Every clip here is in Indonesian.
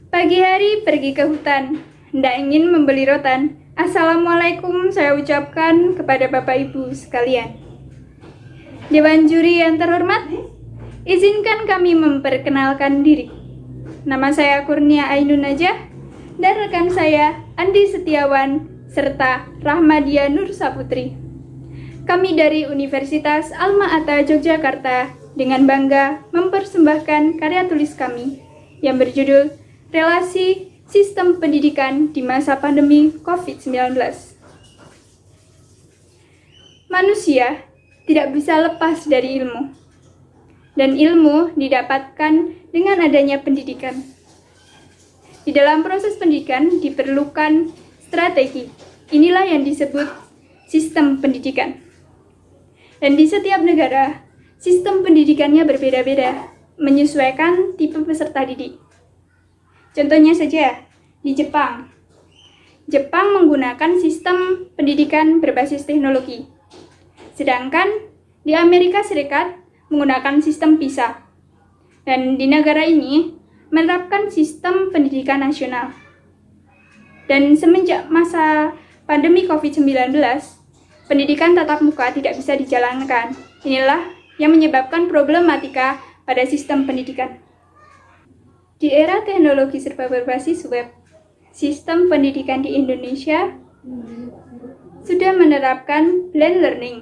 Pagi hari pergi ke hutan, hendak ingin membeli rotan. Assalamualaikum saya ucapkan kepada Bapak Ibu sekalian. Dewan juri yang terhormat, izinkan kami memperkenalkan diri. Nama saya Kurnia Ainun Najah dan rekan saya Andi Setiawan serta Rahmadia Nur Saputri. Kami dari Universitas Alma-Ata Yogyakarta dengan bangga mempersembahkan karya tulis kami yang berjudul Relasi Sistem Pendidikan di Masa Pandemi COVID-19. Manusia tidak bisa lepas dari ilmu, dan ilmu didapatkan dengan adanya pendidikan. Di dalam proses pendidikan diperlukan strategi. Inilah yang disebut sistem pendidikan. Dan di setiap negara, sistem pendidikannya berbeda-beda, menyesuaikan tipe peserta didik. Contohnya saja, di Jepang. Jepang menggunakan sistem pendidikan berbasis teknologi. Sedangkan di Amerika Serikat menggunakan sistem PISA. Dan di negara ini menerapkan sistem pendidikan nasional. Dan semenjak masa pandemi COVID-19, pendidikan tatap muka tidak bisa dijalankan. Inilah yang menyebabkan problematika pada sistem pendidikan. Di era teknologi serba berbasis web, sistem pendidikan di Indonesia sudah menerapkan blended learning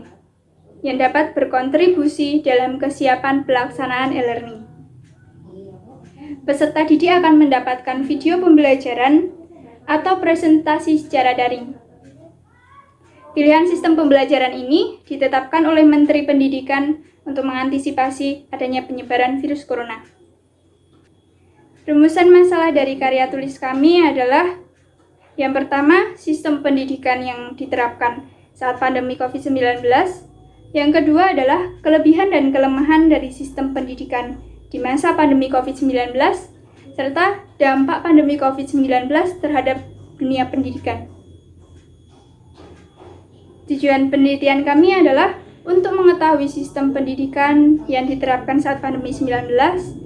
yang dapat berkontribusi dalam kesiapan pelaksanaan e-learning. Peserta didik akan mendapatkan video pembelajaran atau presentasi secara daring. Pilihan sistem pembelajaran ini ditetapkan oleh Menteri Pendidikan untuk mengantisipasi adanya penyebaran virus corona. Rumusan masalah dari karya tulis kami adalah yang pertama, sistem pendidikan yang diterapkan saat pandemi COVID-19. Yang kedua adalah kelebihan dan kelemahan dari sistem pendidikan di masa pandemi COVID-19 serta dampak pandemi COVID-19 terhadap dunia pendidikan. Tujuan penelitian kami adalah untuk mengetahui sistem pendidikan yang diterapkan saat pandemi 19,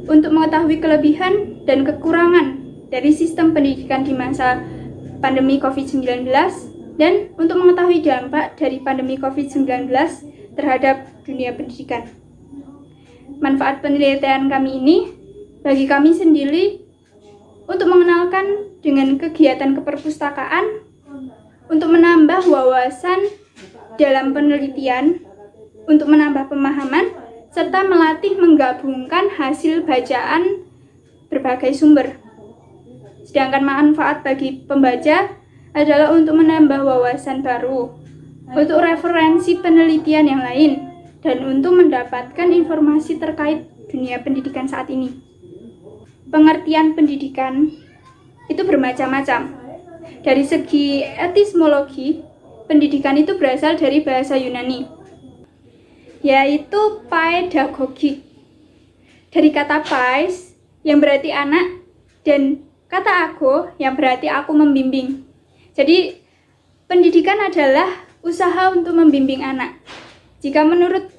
untuk mengetahui kelebihan dan kekurangan dari sistem pendidikan di masa pandemi COVID-19, dan untuk mengetahui dampak dari pandemi COVID-19 terhadap dunia pendidikan. Manfaat penelitian kami ini bagi kami sendiri untuk mengenalkan dengan kegiatan keperpustakaan, untuk menambah wawasan dalam penelitian, untuk menambah pemahaman, serta melatih menggabungkan hasil bacaan berbagai sumber. Sedangkan manfaat bagi pembaca adalah untuk menambah wawasan baru, untuk referensi penelitian yang lain, dan untuk mendapatkan informasi terkait dunia pendidikan saat ini. Pengertian pendidikan itu bermacam-macam. Dari segi etimologi, pendidikan itu berasal dari bahasa Yunani, yaitu paedagogi. Dari kata pais yang berarti anak dan kata ago yang berarti aku membimbing. Jadi, pendidikan adalah usaha untuk membimbing anak. Jika menurut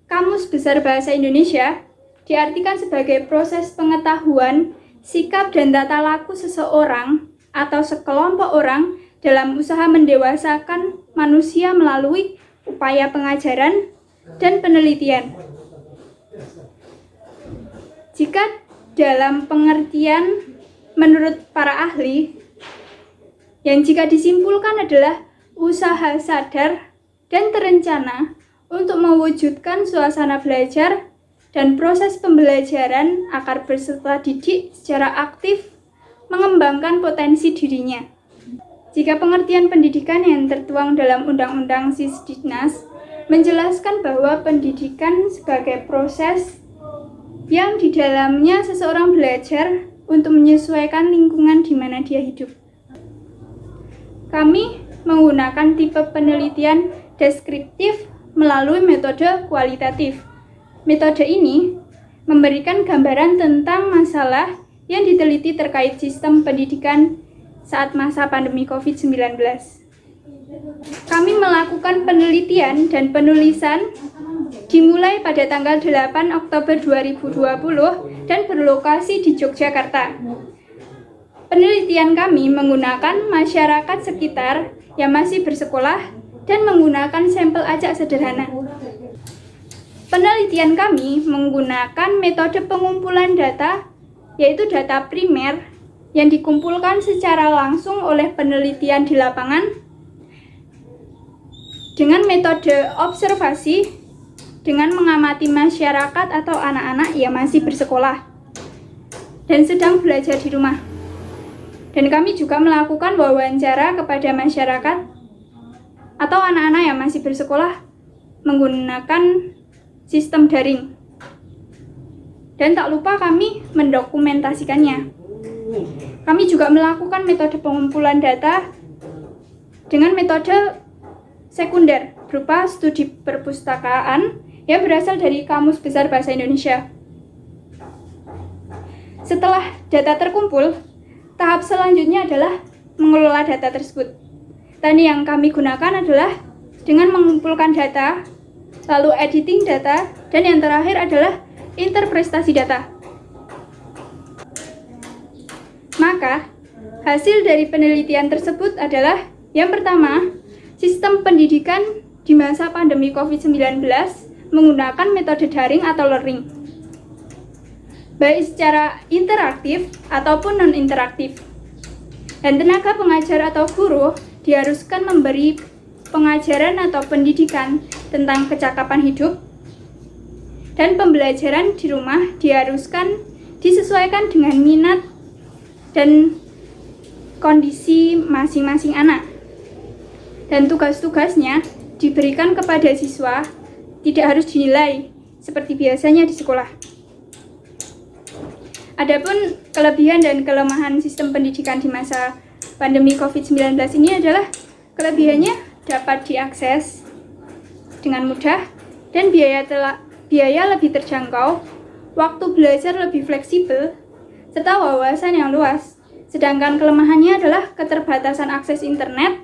Kamus Besar Bahasa Indonesia, diartikan sebagai proses pengetahuan, sikap dan tata laku seseorang atau sekelompok orang dalam usaha mendewasakan manusia melalui upaya pengajaran dan penelitian. Jika dalam pengertian menurut para ahli, yang jika disimpulkan adalah usaha sadar dan terencana untuk mewujudkan suasana belajar dan proses pembelajaran agar peserta didik secara aktif mengembangkan potensi dirinya. Jika pengertian pendidikan yang tertuang dalam Undang-Undang Sisdiknas menjelaskan bahwa pendidikan sebagai proses yang di dalamnya seseorang belajar untuk menyesuaikan lingkungan di mana dia hidup. Kami menggunakan tipe penelitian deskriptif melalui metode kualitatif. Metode ini memberikan gambaran tentang masalah yang diteliti terkait sistem pendidikan saat masa pandemi COVID-19. Kami melakukan penelitian dan penulisan dimulai pada tanggal 8 Oktober 2020 dan berlokasi di Yogyakarta. Penelitian kami menggunakan masyarakat sekitar yang masih bersekolah dan menggunakan sampel acak sederhana. Penelitian kami menggunakan metode pengumpulan data, yaitu data primer yang dikumpulkan secara langsung oleh penelitian di lapangan dengan metode observasi dengan mengamati masyarakat atau anak-anak yang masih bersekolah dan sedang belajar di rumah. Dan kami juga melakukan wawancara kepada masyarakat atau anak-anak yang masih bersekolah menggunakan sistem daring. Dan tak lupa kami mendokumentasikannya. Kami juga melakukan metode pengumpulan data dengan metode sekunder berupa studi perpustakaan yang berasal dari Kamus Besar Bahasa Indonesia. Setelah data terkumpul, tahap selanjutnya adalah mengelola data tersebut. Dan yang kami gunakan adalah dengan mengumpulkan data, lalu editing data, dan yang terakhir adalah interpretasi data. Maka, hasil dari penelitian tersebut adalah yang pertama, sistem pendidikan di masa pandemi COVID-19 menggunakan metode daring atau learning, baik secara interaktif ataupun non-interaktif. Dan tenaga pengajar atau guru diharuskan memberi pengajaran atau pendidikan tentang kecakapan hidup, dan pembelajaran di rumah diharuskan disesuaikan dengan minat dan kondisi masing-masing anak. Dan tugas-tugasnya diberikan kepada siswa, tidak harus dinilai seperti biasanya di sekolah. Adapun kelebihan dan kelemahan sistem pendidikan di masa pandemi COVID-19 ini adalah kelebihannya dapat diakses dengan mudah dan biaya lebih terjangkau, waktu belajar lebih fleksibel, serta wawasan yang luas. Sedangkan kelemahannya adalah keterbatasan akses internet,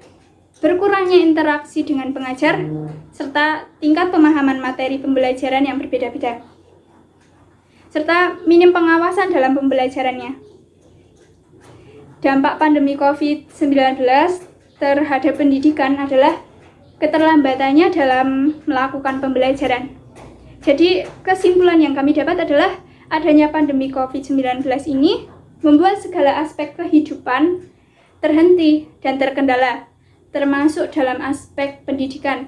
berkurangnya interaksi dengan pengajar, serta tingkat pemahaman materi pembelajaran yang berbeda-beda, serta minim pengawasan dalam pembelajarannya. Dampak pandemi COVID-19 terhadap pendidikan adalah keterlambatannya dalam melakukan pembelajaran. Jadi, kesimpulan yang kami dapat adalah adanya pandemi COVID-19 ini membuat segala aspek kehidupan terhenti dan terkendala, termasuk dalam aspek pendidikan,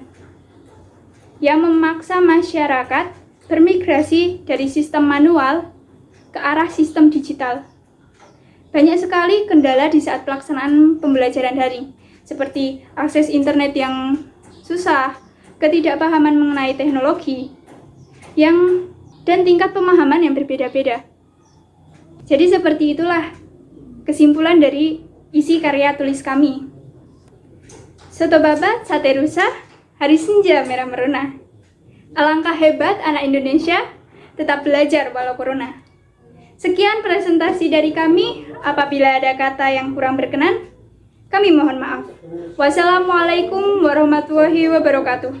yang memaksa masyarakat bermigrasi dari sistem manual ke arah sistem digital. Banyak sekali kendala di saat pelaksanaan pembelajaran daring, seperti akses internet yang susah, ketidakpahaman mengenai teknologi, dan tingkat pemahaman yang berbeda-beda. Jadi seperti itulah kesimpulan dari isi karya tulis kami. Soto babat, sate rusa, hari senja merah merona. Alangkah hebat anak Indonesia, tetap belajar walau corona. Sekian presentasi dari kami. Apabila ada kata yang kurang berkenan, kami mohon maaf. Wassalamualaikum warahmatullahi wabarakatuh.